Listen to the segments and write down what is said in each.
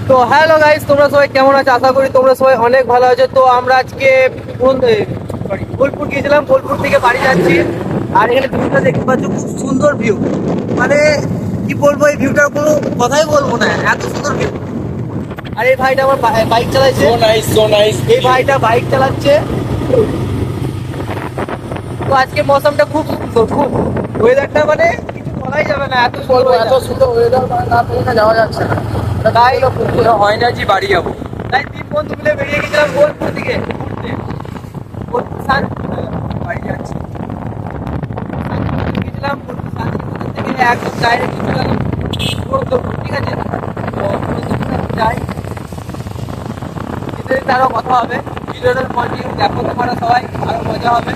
তো hello guys, তোমরা সবাই কেমন আছো? আশা করি তোমরা সবাই অনেক ভালো আছো। তো আমরা আজকে বোলপুর গিয়েছিলাম, বোলপুর থেকে বাড়ি যাচ্ছি। আর এখানে ভিউটা দেখতে পাচ্ছ, খুব সুন্দর ভিউ। মানে কি বলবো, এই ভিউটার কোনো কথাই বলবো না, এত সুন্দর ভিউ। আর এই ভাইটা আমার বাইক চালাচ্ছে, so nice. এই ভাইটা বাইক চালাচ্ছে। তো আজকে মৌসমটা খুব সুন্দর, খুব ওয়েদারটা মানে কিছু বলাই যাবে না, এত সুন্দর এত সুন্দর ওয়েদার না পেলে যাওয়া যাচ্ছে না। তাই হয় না যে বাড়ি যাবো। তাই তিন বন্ধু মিলে বেরিয়ে গেছিলাম বোলপুর দিকে ঘুরতে। বোলপুর বাড়ি যাচ্ছি। গেছিলাম বোলপুর শান্তিনিকেতন থেকে একদম ডাইরেক্ট চলে গেলাম পদ্মপুর, ঠিক আছে? তো পদ্মপুর যাই, যেতে যেতে আরো কথা হবে। ভিডিওটার কন্টিনিউ দেখো তোমরা সবাই, আরো মজা হবে।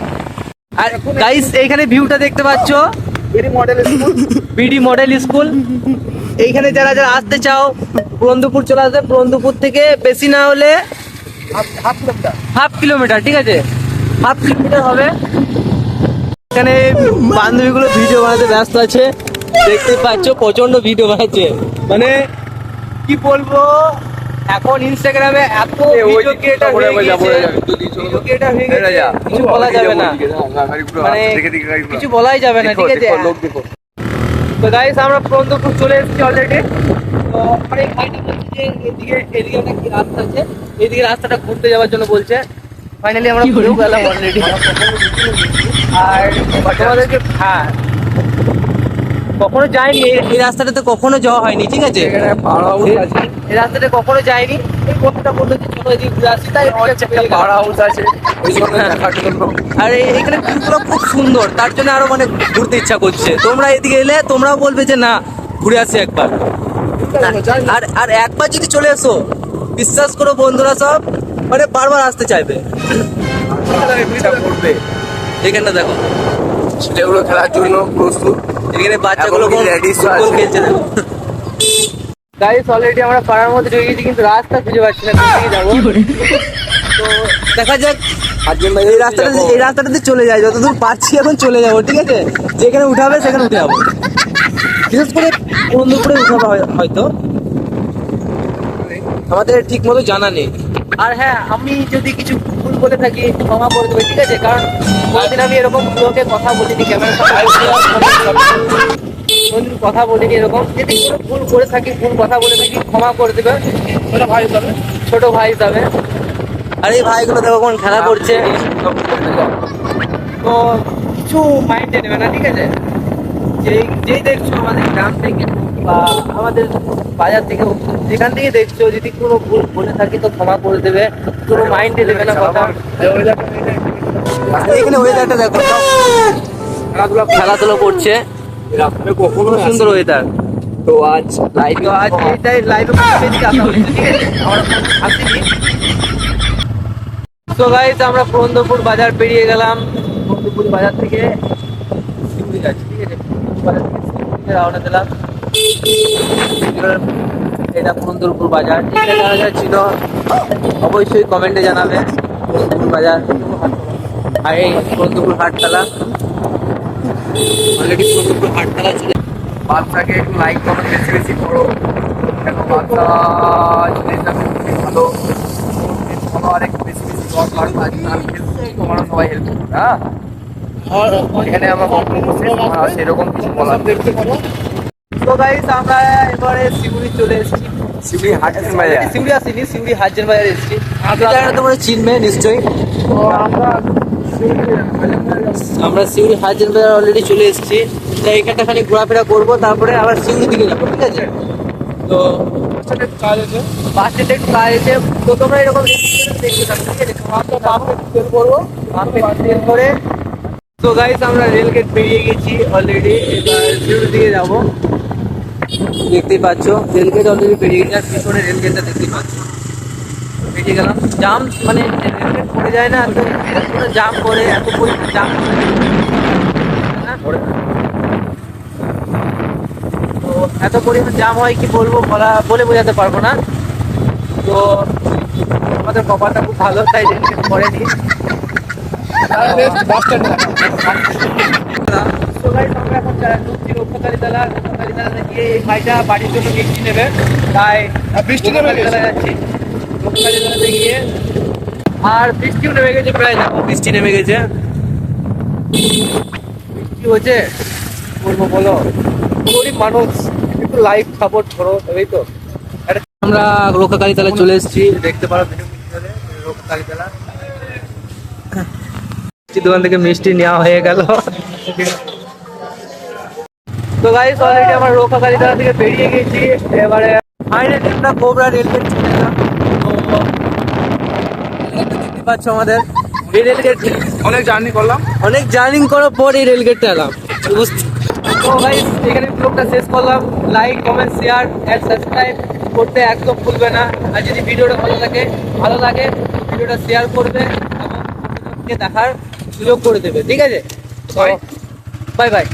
আর গাইস, এইখানে ভিউটা দেখতে পাচ্ছ, বিডি মডেল স্কুল। এইখানে যারা যারা আসতে চাও পুরন্দপুর চলে আসবে। পুরন্দপুর থেকে বেশি না হলে হাফ কিলোমিটার, ঠিক আছে? হাফ কিলোমিটার হবে। এখানে বান্ধবীগুলো ভিডিও বানাতে ব্যস্ত আছে, দেখতে পাচ্ছ প্রচন্ড ভিডিও বানাচ্ছে। মানে কি বলবো, এখন ইনস্টাগ্রামে এত ভিডিও ক্রিয়েটর হয়ে গেছে, ভিডিও ক্রিয়েটর হয়ে গেছে, কিছু বলা যাবে না, মানে কিছু বলাই যাবে না, ঠিক আছে? তো গাইস, আমরা পুরন্দপুর চলে এসেছি অলরেডি। তো আমার এই ভাইটা বলছে যে এদিকে একটা কি রাস্তা আছে, এদিকে রাস্তাটা ঘুরতে যাওয়ার জন্য বলছে। ফাইনালি আমরা ঘুরেও গেলাম অলরেডি। আর তোমাদেরকে হ্যাঁ, কখনো যাইনি এই রাস্তাটাতে, কখনো যাওয়া হয়নি, ঠিক আছে? এই রাস্তাটা কখনো যাইনি। এই কথাটা বললো যে চলো এদিকে ঘুরে আসি, তাই পাওয়ার হাউস আছে ওই জন্য দেখার জন্য। আর এখানে ভিউগুলো খুব সুন্দর, তার জন্য আরো মানে ঘুরতে ইচ্ছা করছে। তোমরা এদিকে এলে তোমরাও বলবে যে না, ঘুরে আসি একবার। আর আর একবার যদি চলে এসো, বিশ্বাস করো বন্ধুরা সব মানে বারবার আসতে চাইবে। ইচ্ছা করবে। এখানটা দেখো, ছেলেগুলো খেলার জন্য প্রস্তুত। এখানে বাচ্চাগুলো এখন ready ফুটবল আছে। খেলছে দেখো। গাইস, অলরেডি আমরা পাড়ার মধ্যে ঢুকে গেছি, কিন্তু রাস্তা খুঁজে পাচ্ছি না, কোথা থেকে যাবো। তো দেখা যাক, এই রাস্তাটাতে চলে যায়, যতদূর পারছি এখন চলে যাবো, ঠিক আছে? যেখানে উঠাবে সেখানে উঠে যাবো, বিশেষ করে পুরন্দপুরে উঠাবে হয়তো, আমাদের ঠিক মতো জানা নেই। আর হ্যাঁ, আমি যদি কিছু ভুল বলে থাকি ক্ষমা করে দেবে, ঠিক আছে? কারণ কোনোদিন আমি এরকম লোকে কথা বলিনি, ক্যামেরার কোনোদিন কথা বলিনি এরকম। যদি কোনো ভুল করে থাকি, ভুল কথা বলে থাকি, ক্ষমা করে দেবে ছোট ভাই হিসাবে, ছোট ভাই হিসাবে। আর এই ভাইগুলো দেখো কোন খেলা করছে, তো কিছু মাইন্ডে নেবে না, ঠিক আছে? যেই দেখছো আমাদের গ্রাম থেকে বা আমাদের বাজার থেকে, যেখান থেকে দেখছো, যদি কোনো ভুল বলে থাকি তো ক্ষমা করে দেবে, কোনো মাইন্ডে দেবে না কথা। এখানে ওয়েদারটা দেখো, খেলাধুলা করছে, কখনো সুন্দর ওয়েদার। তো আজ তো আজ এইটাই লাইভে এদিকে আসা হয়েছে, ঠিক আছে? আমরা আসিনি। তো গাইস, আমরা পুরন্দপুর বাজার পেরিয়ে গেলাম। পুরন্দপুর বাজার থেকে শিউড়ি যাচ্ছি, ঠিক আছে? পুরন্দপুর বাজার থেকে শিউড়িতে রওনা দিলাম। এটা পুরন্দপুর বাজার। এখানে যারা যারা ছিল অবশ্যই কমেন্টে জানাবে পুরন্দপুর বাজার। আর এই পুরন্দপুর হাটতলা, অলরেডি পুরন্দপুর হাটতলা ছিল। বাচ্চাকে একটু লাইক কমেন্ট বেশি বেশি করো, কেন বাচ্চা জিনিসটা ভালো ভালো, আর একটু বেশি বেশি দরকার। তোমরা সবাই হেল্প করো, হ্যাঁ? এখানে আমার বক্তব্য শেষ, আমার সেরকম কিছু বলার নেই। তো গাইস, আমরা এবারে শিউড়ি চলে এসেছি। শিউড়ি হাটের বাজার। শিউড়ি আসিনি, শিউড়ি হাজির বাজার এসেছি। তোমরা চিনবে নিশ্চয়ই। আমরা শিউড়ি হাজির বাজার অলরেডি চলে এসেছি। তাই এখানটা খালি ঘোরাফেরা করবো, তারপরে আবার শিউড়ি দিকে যাবো, ঠিক আছে? তো বাস স্ট্যান্ডে একটু কাজ আছে, তো তোমরা এরকম দেখতে থাকো, ঠিক আছে? করবো করে। তো গাইস, আমরা রেল গেট পেরিয়ে গেছি অলরেডি, এবার শিউড়ির দিকে যাবো। দেখতেই পাচ্ছ রেল গেট অলরেডি পেরিয়ে গেছে, আর পিছনে রেল গেটটা দেখতেই পাচ্ছ। পেরিয়ে গেলাম, জাম মানে রেল গেট পড়ে যায় না, তো জাম করে, এত পরিমাণ জাম করে, তো এত পরিমাণ জাম হয় কি বলবো, বলে বোঝাতে পারবো না। তো আমাদের কপালটা খুব ভালো, তাই রেল গেট পড়েনি। গাইস আমরা এখন ঢুকছি রক্ষাকালীতলা গিয়ে এই ভাইটা বাড়ির জন্য মিষ্টি নেবে, তাই বৃষ্টি নেমে গেছে। রক্ষাকালীতলা যাচ্ছি। রক্ষাকালীতলাতে গিয়ে আর বৃষ্টিও নেমে গেছে, প্রায় দেখো বৃষ্টি নেমে গেছে। বৃষ্টি হচ্ছে বলবো বলো, গরিব মানুষ, একটু লাইভ সাপোর্ট করো তবেই তো। আমরা রক্ষাকালীতলায় চলে এসেছি, দেখতে পারো রক্ষাকালীতলা। মিষ্টির দোকান থেকে মিষ্টি নেওয়া হয়ে গেল। তো গাইস অলরেডি আমরা রক্ষাকালীতলা থেকে বেরিয়ে গেছি, এবারে ফাইনালি আমরা কোবরা রেলগেট চলে এলাম। তো দেখতে পাচ্ছ আমাদের এই রেলগেট, অনেক জার্নি করলাম। অনেক জার্নি করার পর এই রেলগেটটা এলাম। তো গাইস এখানে ব্লগটা শেষ করলাম। Like, comment, share and subscribe করতে একদম ভুলবে না। আর যদি ভিডিওটা ভালো লাগে ভিডিওটা শেয়ার করবে এবং দেখার সুযোগ করে দেবে, ঠিক আছে? Bye bye.